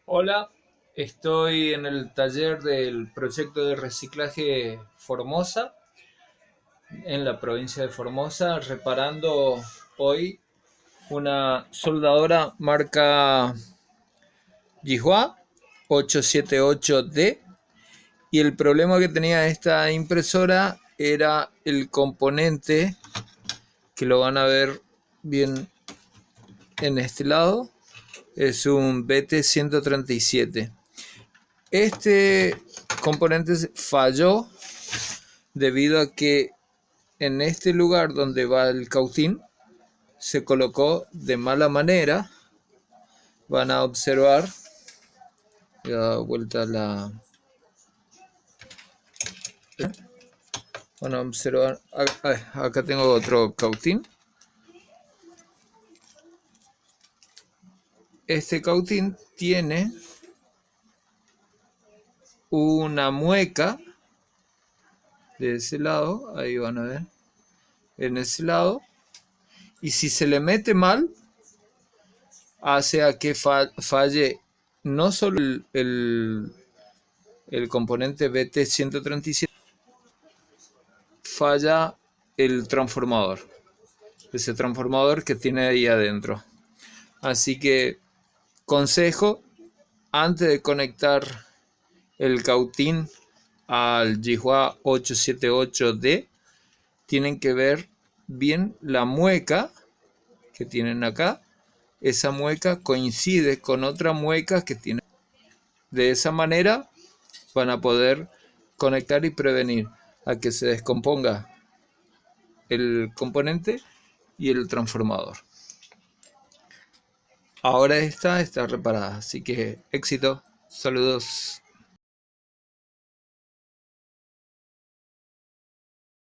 Hola, estoy en el taller del proyecto de reciclaje Formosa, en la provincia de Formosa, reparando hoy una soldadora marca Yihua 878D. Y el problema que tenía esta impresora era el componente, que lo van a ver bien en este lado. Es un BT137. Este componente falló debido a que en este lugar donde va el cautín se colocó de mala manera. Van a observar, voy a dar vuelta a la... Van a observar, acá tengo otro cautín. Este cautín tiene una mueca de ese lado, ahí van a ver, en ese lado, y si se le mete mal, hace a que falle no solo el componente BT137, falla el transformador, ese transformador que tiene ahí adentro. Así que consejo, antes de conectar el cautín al Yihua 878D, tienen que ver bien la mueca que tienen acá. Esa mueca coincide con otra mueca que tienen. De esa manera van a poder conectar y prevenir a que se descomponga el componente y el transformador. Ahora esta está reparada, así que éxito, saludos.